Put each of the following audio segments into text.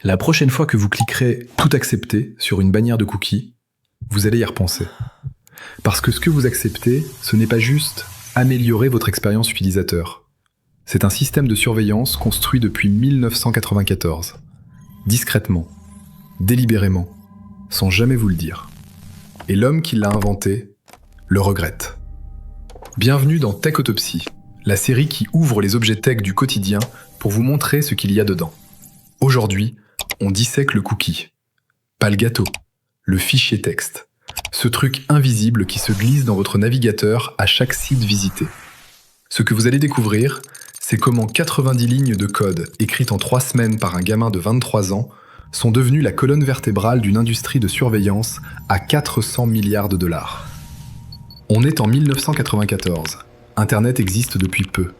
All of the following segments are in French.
La prochaine fois que vous cliquerez « Tout accepter » sur une bannière de cookies, vous allez y repenser. Parce que ce que vous acceptez, ce n'est pas juste améliorer votre expérience utilisateur. C'est un système de surveillance construit depuis 1994. Discrètement, délibérément, sans jamais vous le dire. Et l'homme qui l'a inventé le regrette. Bienvenue dans Tech Autopsie, la série qui ouvre les objets tech du quotidien pour vous montrer ce qu'il y a dedans. Aujourd'hui, on dissèque le cookie. Pas le gâteau, le fichier texte. Ce truc invisible qui se glisse dans votre navigateur à chaque site visité. Ce que vous allez découvrir, c'est comment 90 lignes de code écrites en 3 semaines par un gamin de 23 ans sont devenues la colonne vertébrale d'une industrie de surveillance à 400 milliards de dollars. On est en 1994. Internet existe depuis peu.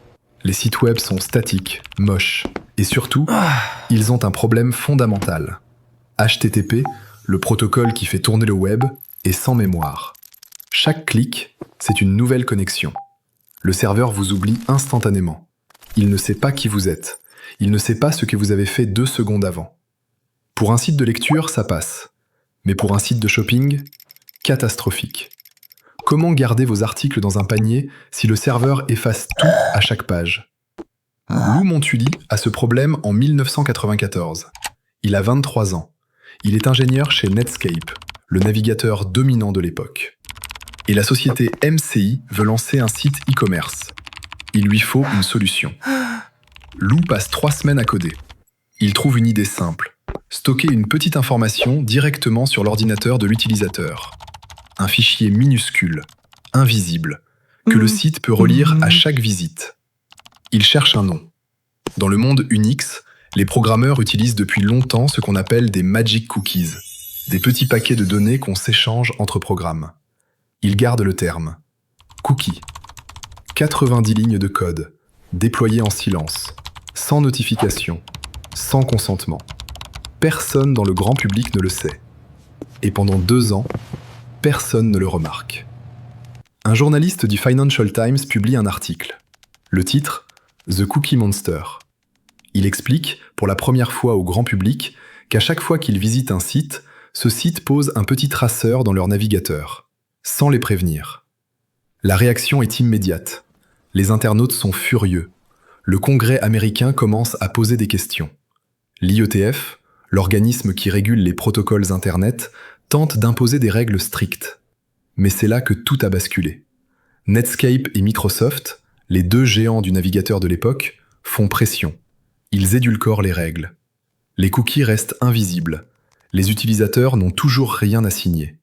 Les sites web sont statiques, moches, et surtout, ils ont un problème fondamental. HTTP, le protocole qui fait tourner le web, est sans mémoire. Chaque clic, c'est une nouvelle connexion. Le serveur vous oublie instantanément. Il ne sait pas qui vous êtes. Il ne sait pas ce que vous avez fait 2 secondes avant. Pour un site de lecture, ça passe. Mais pour un site de shopping, catastrophique. Comment garder vos articles dans un panier si le serveur efface tout à chaque page ? Lou Montulli a ce problème en 1994. Il a 23 ans. Il est ingénieur chez Netscape, le navigateur dominant de l'époque. Et la société MCI veut lancer un site e-commerce. Il lui faut une solution. Lou passe 3 semaines à coder. Il trouve une idée simple. Stocker une petite information directement sur l'ordinateur de l'utilisateur. Un fichier minuscule, invisible, que le site peut relire à chaque visite. Il cherche un nom. Dans le monde Unix, les programmeurs utilisent depuis longtemps ce qu'on appelle des magic cookies, des petits paquets de données qu'on s'échange entre programmes. Il garde le terme. Cookie. 90 lignes de code, déployées en silence, sans notification, sans consentement. Personne dans le grand public ne le sait. Et pendant 2 ans, personne ne le remarque. Un journaliste du Financial Times publie un article. Le titre, The Cookie Monster. Il explique, pour la première fois au grand public, qu'à chaque fois qu'ils visitent un site, ce site pose un petit traceur dans leur navigateur, sans les prévenir. La réaction est immédiate. Les internautes sont furieux. Le Congrès américain commence à poser des questions. L'IETF, l'organisme qui régule les protocoles Internet, tente d'imposer des règles strictes. Mais c'est là que tout a basculé. Netscape et Microsoft, les 2 géants du navigateur de l'époque, font pression. Ils édulcorent les règles. Les cookies restent invisibles. Les utilisateurs n'ont toujours rien à signer.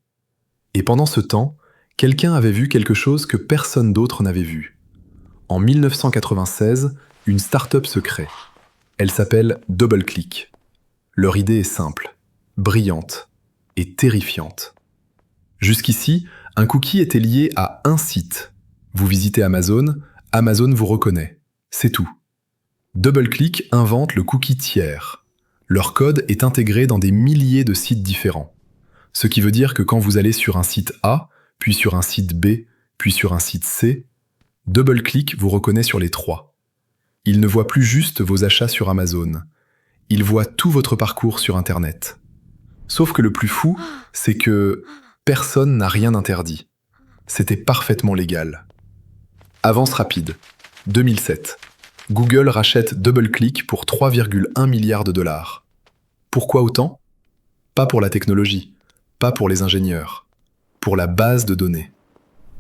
Et pendant ce temps, quelqu'un avait vu quelque chose que personne d'autre n'avait vu. En 1996, une start-up se crée. Elle s'appelle DoubleClick. Leur idée est simple, brillante et terrifiante. Jusqu'ici, un cookie était lié à un site. Vous visitez Amazon, Amazon vous reconnaît. C'est tout. DoubleClick invente le cookie tiers. Leur code est intégré dans des milliers de sites différents. Ce qui veut dire que quand vous allez sur un site A, puis sur un site B, puis sur un site C, DoubleClick vous reconnaît sur les 3. Il ne voit plus juste vos achats sur Amazon. Il voit tout votre parcours sur Internet. Sauf que le plus fou, c'est que personne n'a rien interdit. C'était parfaitement légal. Avance rapide. 2007. Google rachète DoubleClick pour 3,1 milliards de dollars. Pourquoi autant ? Pas pour la technologie, pas pour les ingénieurs, pour la base de données.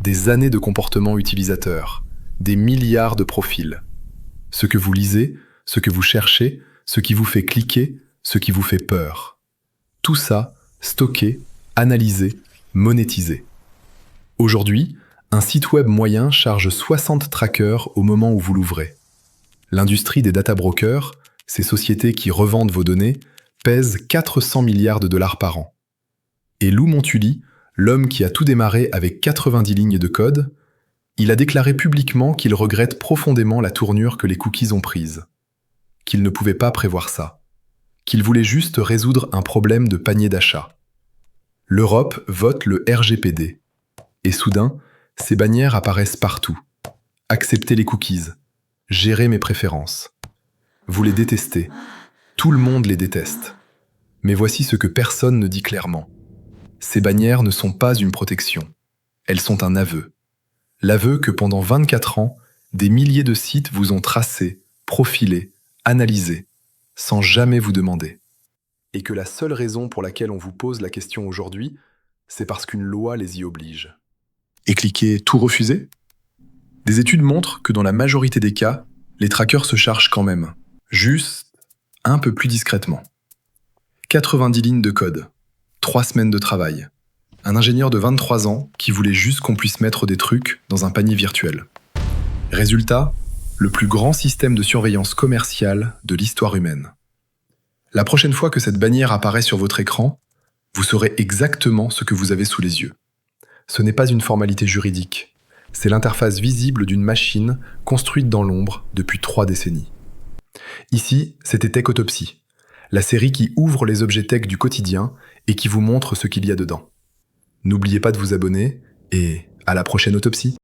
Des années de comportement utilisateur, des milliards de profils. Ce que vous lisez, ce que vous cherchez, ce qui vous fait cliquer, ce qui vous fait peur. Tout ça, stocké, analysé, monétisé. Aujourd'hui, un site web moyen charge 60 trackers au moment où vous l'ouvrez. L'industrie des data brokers, ces sociétés qui revendent vos données, pèse 400 milliards de dollars par an. Et Lou Montulli, l'homme qui a tout démarré avec 90 lignes de code, il a déclaré publiquement qu'il regrette profondément la tournure que les cookies ont prise. Qu'il ne pouvait pas prévoir ça. Qu'il voulait juste résoudre un problème de panier d'achat. L'Europe vote le RGPD. Et soudain, ces bannières apparaissent partout. Accepter les cookies. Gérer mes préférences. Vous les détestez. Tout le monde les déteste. Mais voici ce que personne ne dit clairement. Ces bannières ne sont pas une protection. Elles sont un aveu. L'aveu que pendant 24 ans, des milliers de sites vous ont tracé, profilé, analysé, sans jamais vous demander. Et que la seule raison pour laquelle on vous pose la question aujourd'hui, c'est parce qu'une loi les y oblige. Et cliquez « Tout refuser » ? Des études montrent que dans la majorité des cas, les trackers se chargent quand même, juste un peu plus discrètement. 90 lignes de code, 3 semaines de travail. Un ingénieur de 23 ans qui voulait juste qu'on puisse mettre des trucs dans un panier virtuel. Résultat, le plus grand système de surveillance commerciale de l'histoire humaine. La prochaine fois que cette bannière apparaît sur votre écran, vous saurez exactement ce que vous avez sous les yeux. Ce n'est pas une formalité juridique, c'est l'interface visible d'une machine construite dans l'ombre depuis 3 décennies. Ici, c'était Tech Autopsy, la série qui ouvre les objets tech du quotidien et qui vous montre ce qu'il y a dedans. N'oubliez pas de vous abonner et à la prochaine autopsie.